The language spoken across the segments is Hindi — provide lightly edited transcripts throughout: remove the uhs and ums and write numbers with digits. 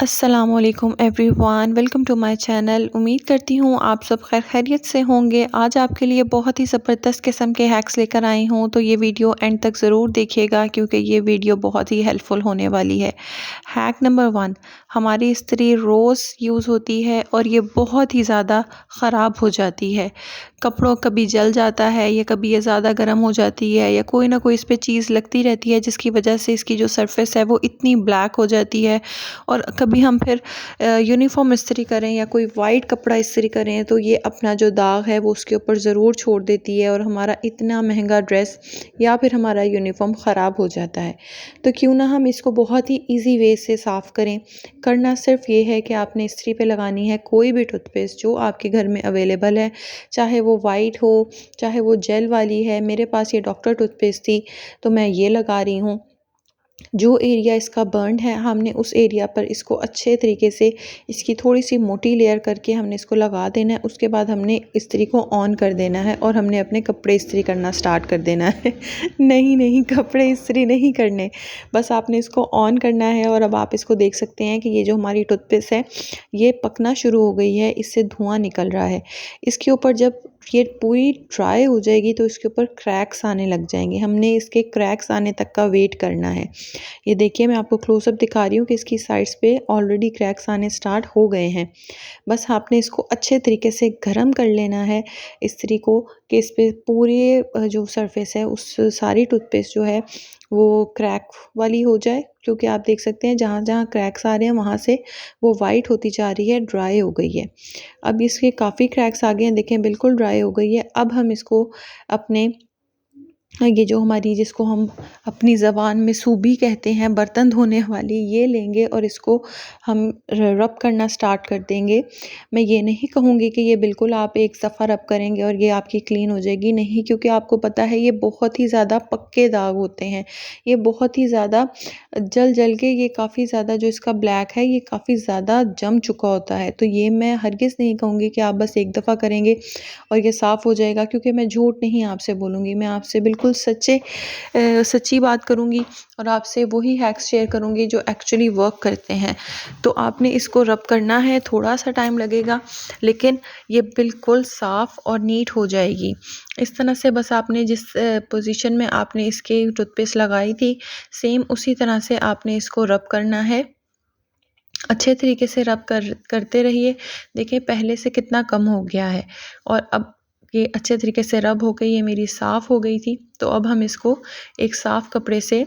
अस्सलामुअलैकुम everyone, welcome to my channel. उम्मीद करती हूँ आप सब खैर खैरियत से होंगे। आज आपके लिए बहुत ही ज़बरदस्त किस्म के हैक्स लेकर आई हूँ, तो ये वीडियो एंड तक ज़रूर देखिएगा क्योंकि ये वीडियो बहुत ही हेल्पफुल होने वाली है। हैक नंबर 1, हमारी इस्त्री रोज़ यूज़ होती है और ये बहुत ही ज़्यादा ख़राब हो जाती है। कपड़ों कभी जल जाता है या कभी ये ज़्यादा गर्म हो जाती है या कोई ना कोई इस पर चीज़ लगती रहती है जिसकी वजह से इसकी जो सरफेस है वो इतनी ब्लैक हो जाती है। और कभी हम फिर यूनिफॉर्म इस्त्री करें या कोई वाइट कपड़ा इस्त्री करें तो ये अपना जो दाग है वो उसके ऊपर ज़रूर छोड़ देती है और हमारा इतना महंगा ड्रेस या फिर हमारा यूनिफॉर्म ख़राब हो जाता है। तो क्यों ना हम इसको बहुत ही इजी वे से साफ़ करें। करना सिर्फ ये है कि आपने इस्त्री पे लगानी है कोई भी टूथपेस्ट जो आपके घर में अवेलेबल है, चाहे वो वाइट हो चाहे वो जेल वाली है। मेरे पास ये डॉक्टर टूथपेस्ट थी तो मैं ये लगा रही हूँ। जो एरिया इसका बर्न है हमने उस एरिया पर इसको अच्छे तरीके से इसकी थोड़ी सी मोटी लेयर करके हमने इसको लगा देना है। उसके बाद हमने इस्त्री को ऑन कर देना है और हमने अपने कपड़े इस्त्री करना स्टार्ट कर देना है। नहीं नहीं, कपड़े इस्त्री नहीं करने, बस आपने इसको ऑन करना है। और अब आप इसको देख सकते हैं कि ये जो हमारी टूथपेस्ट है ये पकना शुरू हो गई है, इससे धुआं निकल रहा है। इसके ऊपर जब ये पूरी ड्राई हो जाएगी तो इसके ऊपर क्रैक्स आने लग जाएंगे। हमने इसके क्रैक्स आने तक का वेट करना है। ये देखिए, मैं आपको क्लोजअप दिखा रही हूँ कि इसकी साइड्स पे ऑलरेडी क्रैक्स आने स्टार्ट हो गए हैं। बस आपने इसको अच्छे तरीके से गर्म कर लेना है इस्त्री को, कि इस पे पूरे जो सरफेस है उस सारी टूथपेस्ट जो है वो क्रैक वाली हो जाए। क्योंकि आप देख सकते हैं जहाँ जहाँ क्रैक्स आ रहे हैं वहाँ से वो वाइट होती जा रही है, ड्राई हो गई है। अब इसके काफ़ी क्रैक्स आ गए हैं, देखें बिल्कुल ड्राई हो गई है। अब हम इसको अपने ये जो हमारी जिसको हम अपनी ज़बान में सूबी कहते हैं, बर्तन धोने वाली, ये लेंगे और इसको हम रब करना स्टार्ट कर देंगे। मैं ये नहीं कहूँगी कि ये बिल्कुल आप एक दफ़ा रब करेंगे और ये आपकी क्लीन हो जाएगी, नहीं, क्योंकि आपको पता है ये बहुत ही ज़्यादा पक्के दाग होते हैं। ये बहुत ही ज़्यादा जल जल के ये काफ़ी ज़्यादा जो इसका ब्लैक है ये काफ़ी ज़्यादा जम चुका होता है। तो ये मैं हरगिज़ नहीं कहूँगी कि आप बस एक दफ़ा करेंगे और ये साफ़ हो जाएगा, क्योंकि मैं झूठ नहीं आपसे बोलूँगी, मैं आपसे बिल्कुल सच्ची बात करूँगी और आपसे वही हैक्स शेयर करूँगी जो एक्चुअली वर्क करते हैं। तो आपने इसको रब करना है, थोड़ा सा टाइम लगेगा लेकिन ये बिल्कुल साफ़ और नीट हो जाएगी। इस तरह से बस आपने जिस पोजीशन में आपने इसके टूथपेस्ट लगाई थी सेम उसी तरह से आपने इसको रब करना है। अच्छे तरीके से रब करते रहिए। देखिए पहले से कितना कम हो गया है और अब ये अच्छे तरीके से रब हो गई, ये मेरी साफ़ हो गई थी। तो अब हम इसको एक साफ़ कपड़े से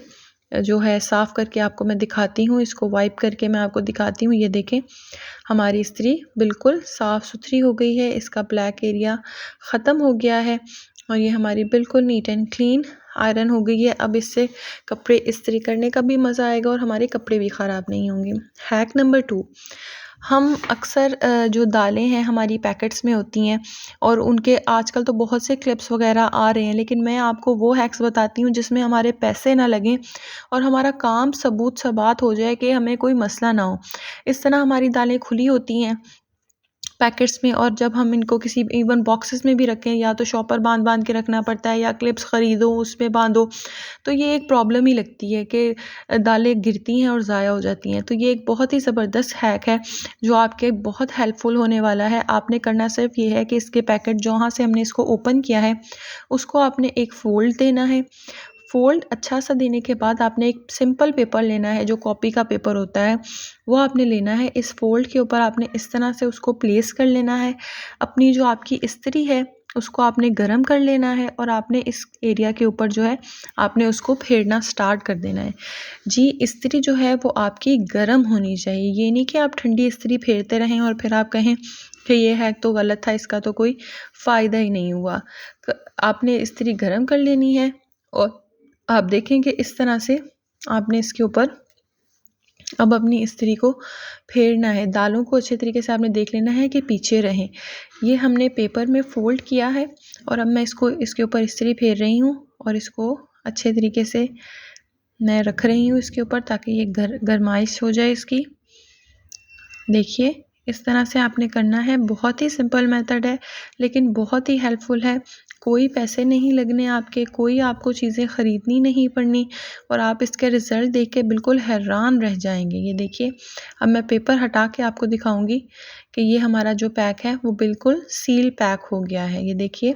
जो है साफ़ करके आपको मैं दिखाती हूँ, इसको वाइप करके मैं आपको दिखाती हूँ। ये देखें हमारी इस्त्री बिल्कुल साफ़ सुथरी हो गई है, इसका ब्लैक एरिया ख़त्म हो गया है और ये हमारी बिल्कुल नीट एंड क्लीन आयरन हो गई है। अब इससे कपड़े इस्त्री करने का भी मज़ा आएगा और हमारे कपड़े भी ख़राब नहीं होंगे। हैक नंबर 2, हम अक्सर जो दालें हैं हमारी पैकेट्स में होती हैं और उनके आजकल तो बहुत से क्लिप्स वगैरह आ रहे हैं, लेकिन मैं आपको वो हैक्स बताती हूँ जिसमें हमारे पैसे ना लगें और हमारा काम सबूत सबात हो जाए कि हमें कोई मसला ना हो। इस तरह हमारी दालें खुली होती हैं पैकेट्स में और जब हम इनको किसी इवन बॉक्सेस में भी रखें, या तो शॉपर बांध बांध के रखना पड़ता है या क्लिप्स ख़रीदो उसमें बांधो, तो ये एक प्रॉब्लम ही लगती है कि दालें गिरती हैं और ज़ाया हो जाती हैं। तो ये एक बहुत ही ज़बरदस्त हैक है जो आपके बहुत हेल्पफुल होने वाला है। आपने करना सिर्फ ये है कि इसके पैकेट जहाँ से हमने इसको ओपन किया है उसको आपने एक फ़ोल्ड देना है। फ़ोल्ड अच्छा सा देने के बाद आपने एक सिंपल पेपर लेना है, जो कॉपी का पेपर होता है वो आपने लेना है। इस फ़ोल्ड के ऊपर आपने इस तरह से उसको प्लेस कर लेना है। अपनी जो आपकी इस्त्री है उसको आपने गरम कर लेना है और आपने इस एरिया के ऊपर जो है आपने उसको फेरना स्टार्ट कर देना है। जी, इस्त्री जो है वो आपकी गरम होनी चाहिए, ये नहीं कि आप ठंडी इस्त्री फेरते रहें और फिर आप कहें कि ये हैक तो गलत था, इसका तो कोई फ़ायदा ही नहीं हुआ। आपने इस्त्री गरम कर लेनी है और आप देखेंगे इस तरह से आपने इसके ऊपर अब अपनी इस्त्री को फेरना है। दालों को अच्छे तरीके से आपने देख लेना है कि पीछे रहें। ये हमने पेपर में फ़ोल्ड किया है और अब मैं इसको इसके ऊपर इस्त्री फेर रही हूँ और इसको अच्छे तरीके से मैं रख रही हूँ इसके ऊपर ताकि ये गरमाइश हो जाए इसकी। देखिए इस तरह से आपने करना है। बहुत ही सिंपल मेथड है लेकिन बहुत ही हेल्पफुल है। कोई पैसे नहीं लगने आपके, कोई आपको चीज़ें ख़रीदनी नहीं पड़नी और आप इसके रिज़ल्ट देख के बिल्कुल हैरान रह जाएंगे। ये देखिए, अब मैं पेपर हटा के आपको दिखाऊंगी कि ये हमारा जो पैक है वो बिल्कुल सील पैक हो गया है। ये देखिए,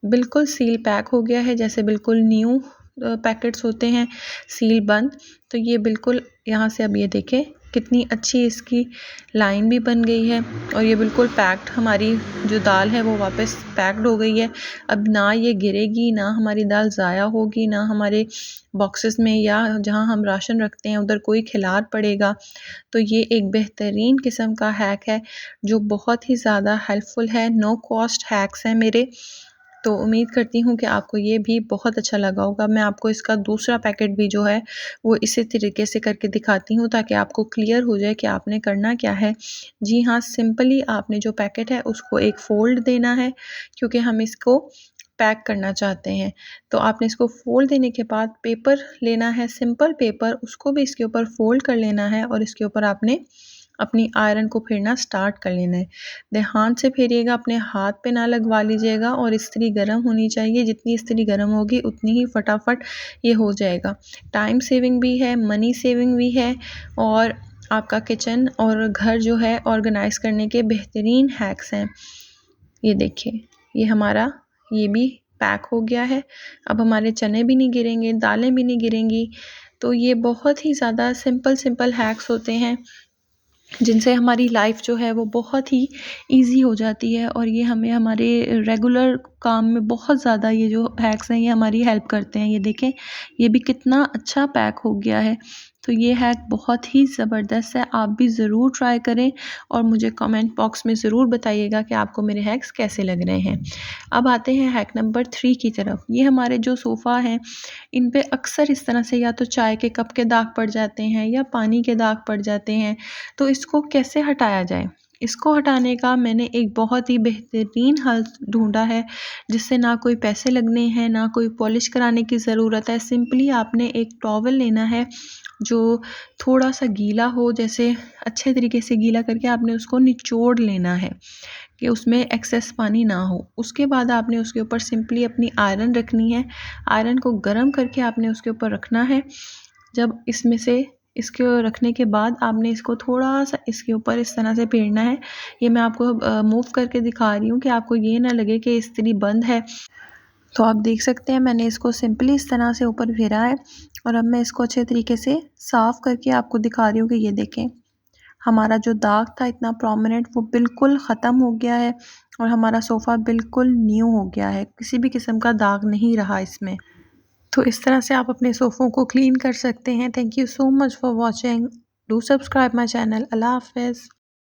बिल्कुल सील पैक हो गया है, जैसे बिल्कुल न्यू पैकेट्स होते हैं, सील बंद। तो ये बिल्कुल यहाँ से अब ये देखें कितनी अच्छी इसकी लाइन भी बन गई है और ये बिल्कुल पैक्ड, हमारी जो दाल है वो वापस पैक्ड हो गई है। अब ना ये गिरेगी, ना हमारी दाल ज़ाया होगी, ना हमारे बॉक्सेस में या जहाँ हम राशन रखते हैं उधर कोई खिलार पड़ेगा। तो ये एक बेहतरीन किस्म का हैक है जो बहुत ही ज़्यादा हेल्पफुल है। नो कॉस्ट हैक्स हैं मेरे। तो उम्मीद करती हूँ कि आपको ये भी बहुत अच्छा लगा होगा। मैं आपको इसका दूसरा पैकेट भी जो है वो इसी तरीके से करके दिखाती हूँ ताकि आपको क्लियर हो जाए कि आपने करना क्या है। जी हाँ, सिंपली आपने जो पैकेट है उसको एक फ़ोल्ड देना है क्योंकि हम इसको पैक करना चाहते हैं। तो आपने इसको फ़ोल्ड देने के बाद पेपर लेना है, सिंपल पेपर, उसको भी इसके ऊपर फ़ोल्ड कर लेना है और इसके ऊपर आपने अपनी आयरन को फेरना स्टार्ट कर लेना है। ध्यान से फेरिएगा, अपने हाथ पे ना लगवा लीजिएगा और इस्त्री गर्म होनी चाहिए। जितनी इस्त्री गर्म होगी उतनी ही फटाफट ये हो जाएगा। टाइम सेविंग भी है, मनी सेविंग भी है और आपका किचन और घर जो है ऑर्गेनाइज़ करने के बेहतरीन हैक्स हैं। ये देखिए, ये हमारा ये भी पैक हो गया है। अब हमारे चने भी नहीं गिरेंगे, दालें भी नहीं गिरेंगी। तो ये बहुत ही ज़्यादा सिंपल हैक्स होते हैं जिनसे हमारी लाइफ जो है वो बहुत ही इजी हो जाती है और ये हमें हमारे रेगुलर काम में बहुत ज़्यादा, ये जो हैक्स हैं ये हमारी हेल्प करते हैं। ये देखें, ये भी कितना अच्छा पैक हो गया है। तो ये हैक बहुत ही ज़बरदस्त है, आप भी ज़रूर ट्राई करें और मुझे कमेंट बॉक्स में ज़रूर बताइएगा कि आपको मेरे हैक्स कैसे लग रहे हैं। अब आते हैं हैक नंबर 3 की तरफ। ये हमारे जो सोफ़ा हैं इन पे अक्सर इस तरह से या तो चाय के कप के दाग पड़ जाते हैं या पानी के दाग पड़ जाते हैं। तो इसको कैसे हटाया जाए? इसको हटाने का मैंने एक बहुत ही बेहतरीन हल ढूँढा है जिससे ना कोई पैसे लगने हैं, ना कोई पॉलिश कराने की ज़रूरत है। सिंपली आपने एक टॉवल लेना है जो थोड़ा-सा गीला हो, जैसे अच्छे तरीके से गीला करके आपने उसको निचोड़ लेना है कि उसमें एक्सेस पानी ना हो। उसके बाद आपने उसके ऊपर सिंपली अपनी आयरन रखनी है। आयरन को गर्म करके आपने उसके ऊपर रखना है। जब इसमें से इसको रखने के बाद आपने इसको थोड़ा-सा इसके ऊपर इस तरह से फेरना है। ये मैं आपको मूव करके दिखा रही हूँ कि आपको ये ना लगे कि इस्त्री बंद है। तो आप देख सकते हैं मैंने इसको सिंपली इस तरह से ऊपर फेरा है और अब मैं इसको अच्छे तरीके से साफ़ करके आपको दिखा रही हूँ कि ये देखें, हमारा जो दाग था इतना प्रोमिनेंट वो बिल्कुल ख़त्म हो गया है और हमारा सोफ़ा बिल्कुल न्यू हो गया है। किसी भी किस्म का दाग नहीं रहा इसमें। तो इस तरह से आप अपने सोफ़ों को क्लीन कर सकते हैं। Thank you so much for watching. Do subscribe my channel. अल्लाह हाफ़िज़।